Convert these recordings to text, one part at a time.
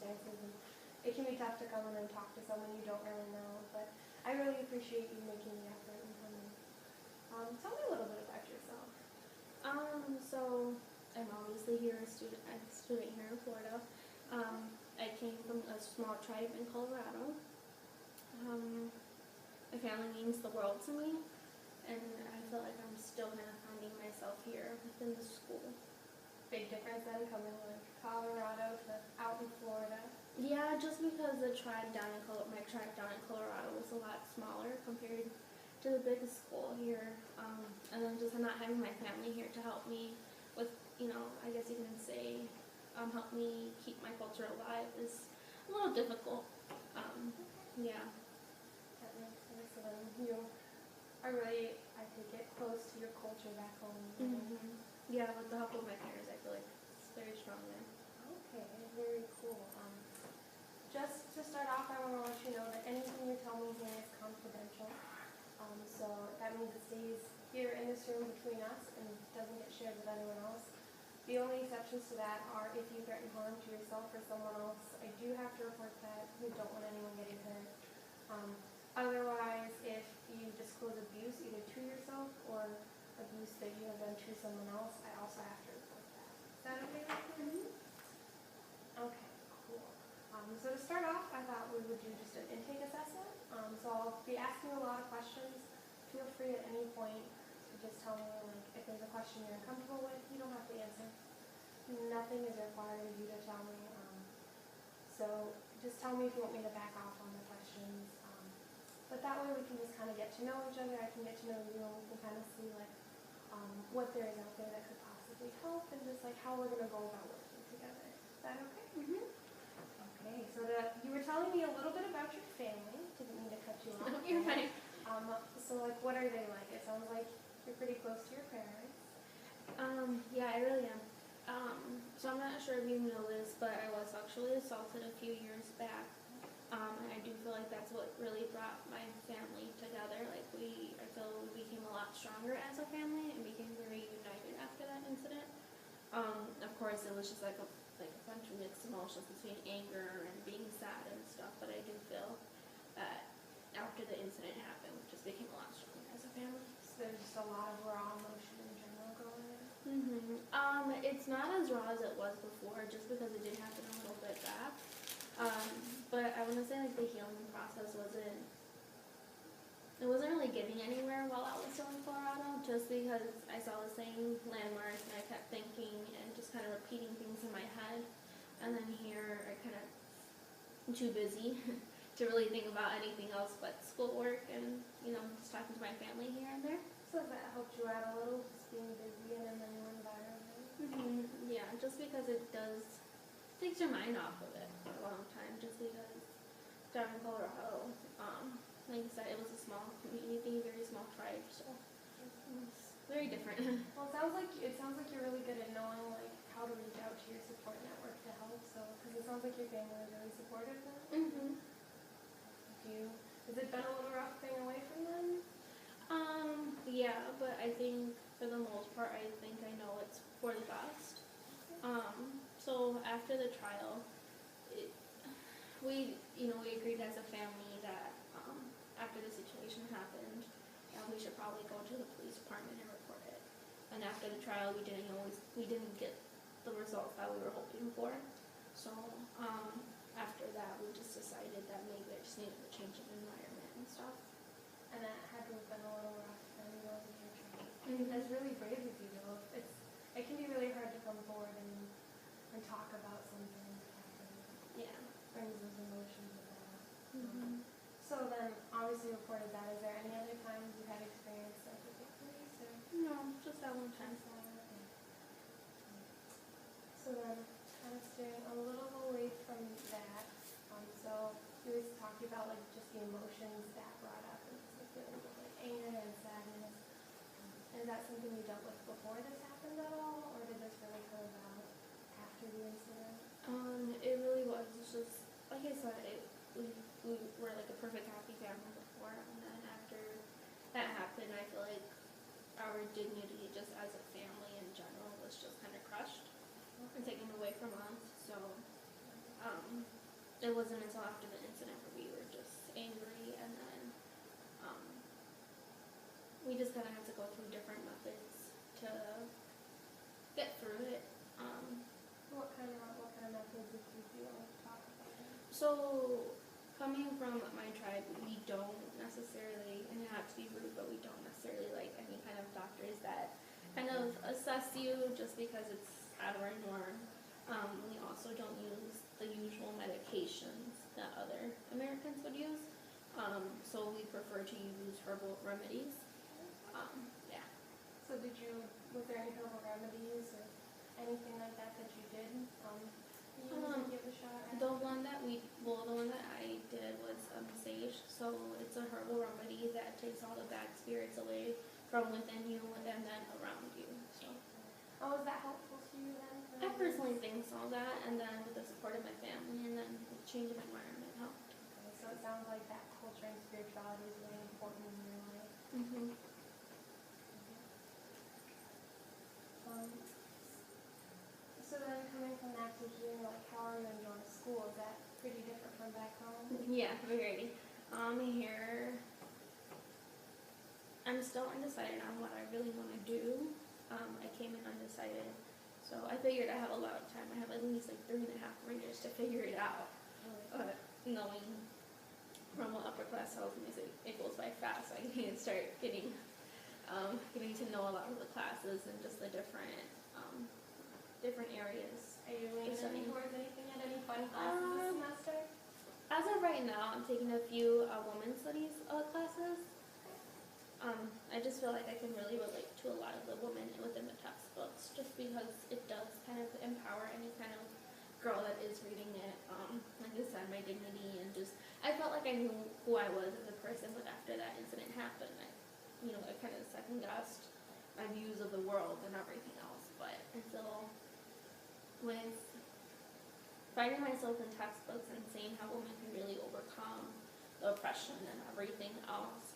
circumstances, and it can be tough to come in and talk to someone you don't really know, but I really appreciate you making the effort and coming. Tell me a little bit about yourself. So I'm obviously I'm a student here in Florida. I came from a small tribe in Colorado. My family means the world to me, and I feel like I'm still kind of finding myself here within the school. Big difference then coming like Colorado to out in Florida. Yeah, just because my tribe down in Colorado was a lot smaller compared to the biggest school here, and then just not having my family here to help me with, I guess you can say, help me keep my culture alive is a little difficult. Yeah. That makes sense. So then you are really, I think, get close to your culture back home. Mm-hmm. Yeah, with the help of my parents, I feel like it's very strong there. Okay, very cool. Just to start off, I want to let you know that anything you tell me here is confidential. So that means it stays here in this room between us and doesn't get shared with anyone else. The only exceptions to that are if you threaten harm to yourself or someone else. I do have to report that. We don't want anyone getting hurt. Otherwise, if you disclose abuse either to yourself or abuse that you have done to someone else, I also have to report that. Is that okay with you? Okay, cool. So to start off, I thought we would do just an intake assessment. So I'll be asking a lot of questions. Feel free at any point to just tell me like if there's a question you're uncomfortable with. You don't have to answer. Nothing is required of you to tell me. So just tell me if you want me to back off on the questions. But that way we can just kind of get to know each other. I can get to know you, and we can kind of see like what there is out there that could possibly help, and just like how we're gonna go about working together. Is that okay? Mm-hmm. Okay. So you were telling me a little bit about your family. Didn't mean to cut you off. You're fine. So like, what are they like? It sounds like you're pretty close to your parents. Yeah, I really am. So I'm not sure if you know this, but I was sexually assaulted a few years back. And I do feel like that's what really brought my family together. Like I feel we became a lot stronger as a family and became very united after that incident. Of course, it was just like a bunch of mixed emotions between anger and being sad and stuff. But I do feel that after the incident happened, we just became a lot stronger as a family. So there's just a lot of raw emotion in general going on. It's not as raw as it was before, just because it did happen a little bit back. But I want to say like the healing process wasn't really getting anywhere while I was still in Colorado, just because I saw the same landmarks and I kept thinking and just kind of repeating things in my head. And then here I kind of am too busy to really think about anything else but schoolwork and, just talking to my family here and there. So that helped you out a little, just being busy and in the new environment? Yeah, just because it takes your mind off of it for a long time, just because down in Colorado, like I said, it was a small community, very small tribe, so it was very different. Well, it sounds like you're really good at knowing like how to reach out to your support network to help. So, because it sounds like your family is really supportive then. Has it been a little rough being away from them? Yeah, but I think for the most part, I think I know it's for the best. So after the trial, we agreed as a family that after the situation happened, we should probably go to the police department and report it. And after the trial, we didn't get the results that we were hoping for. So after that, we just decided that maybe I just needed to change of environment and stuff. And that had to have been a little rough for you as a child. That's really brave of you, though. It can be really hard to come forward and talk about something that happened. Yeah. Brings those emotions about. So then, obviously reported that. Is there any other times you had experience like with the police? Or? No, just that one time. So then, kind of steering a little away from that. So you was talking about like just the emotions that brought up and like feelings of like anger and sadness. Is that something you dealt with before this happened at all, or did this really come about after the incident? It really was just like I said. We were like a perfect happy family before, and then after that happened, I feel like our dignity just as a family in general was just kind of crushed and taken away from us. So it wasn't until after the incident where we were just angry, and then we just kind of had to go through different methods to get through it. What kind of methods did you feel like talk about it? So, coming from my tribe, we don't necessarily, and not to be rude, but we don't necessarily like any kind of doctors that kind of assess you just because it's out of our norm. We also don't use the usual medications that other Americans would use. So we prefer to use herbal remedies. Yeah. So was there any herbal remedies or anything like that that you did use and give a shot at? The one that I did was sage. So it's a herbal remedy that takes all the bad spirits away from within you and then around you. So Oh, was that helpful to you then? I personally think so, that, and then with the support of my family, and then the change of environment helped. Okay, so it sounds like that culture and spirituality is really important in your life. Mm-hmm. So then coming from that to here, like how are you enjoying school? Is that pretty different from back home? Yeah, very. Here, I'm still undecided on what I really want to do. I came in undecided, so I figured I have a lot of time. I have at least like 3.5 years to figure it out. But knowing from what upper class tells me, it goes by fast. I need to start getting to know a lot of the classes and just the different areas. Are you leaning towards anything at any fun classes this semester? As of right now, I'm taking a few women's studies classes. I just feel like I can really relate to a lot of the women within the textbooks, just because it does kind of empower any kind of girl that is reading it. Like I said, my dignity, and just I felt like I knew who I was as a person, but after that incident happened, I kind of second guessed my views of the world and everything else. But until with finding myself in textbooks and seeing how women can really overcome the oppression and everything else,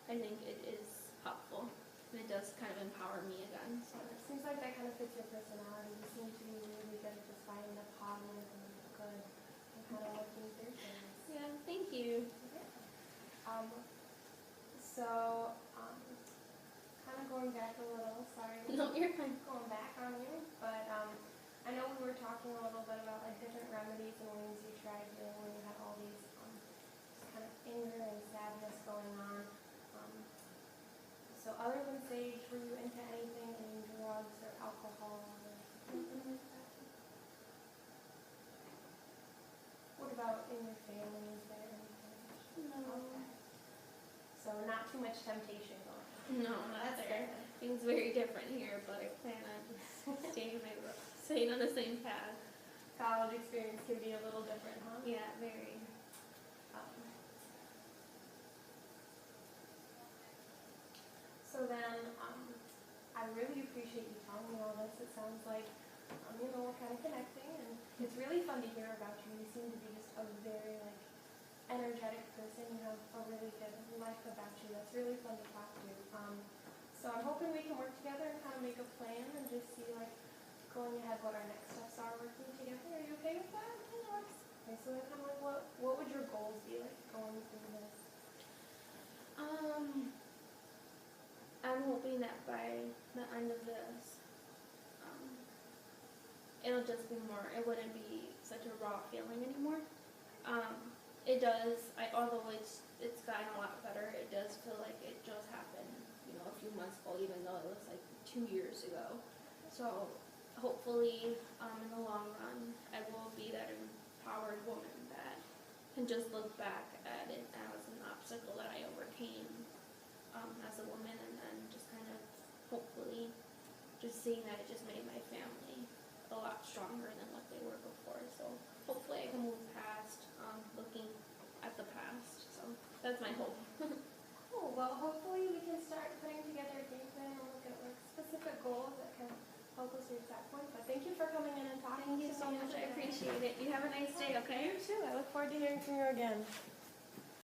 I think it is helpful. And it does kind of empower me again. So It seems like that kind of fits your personality. You seem to be really good at just finding the positive and the good and kind of working through things. yeah, thank you. So, kind of going back a little, sorry. No, you're fine. Going back on you, but I know we were talking a little bit about like different remedies and ways you tried doing when you had all these kind of anger and sadness going on. So other than sage, were you into anything, any drugs or alcohol or anything like that? What about in your family? Is there anything? No. Okay. So not too much temptation going on. No, not That's there. good. Things very different here, but I plan on just staying on the same path. College experience can be a little different, huh? Yeah, very. So then, I really appreciate you telling me all this. It sounds like, we're kind of connecting, and it's really fun to hear about you. You seem to be just a very, energetic person. You have a really good life about you. That's really fun to talk to. So I'm hoping we can work together and kind of make a plan and just see, going ahead what our next steps are working together. Are you okay with that? Okay, so then kind of what would your goals be, going through this? I'm hoping that by the end of this, it'll just be more, it wouldn't be such a raw feeling anymore. It does, although it's gotten a lot better, it does feel like it just happened, a few months ago, even though it was 2 years ago. So hopefully, in the long run, I will be that empowered woman that can just look back at it as an obstacle that I overcame as a woman, and then just kind of hopefully just seeing that it just made my family a lot stronger than what they were before. So hopefully I can move past looking at the past. So that's my hope. Cool. Well, hopefully we can start putting together a game plan and look at specific goals that can help us reach that point. But thank you for coming in and talking. Thank you so much. I appreciate it. You have a nice day, okay? You too. I look forward to hearing from you again.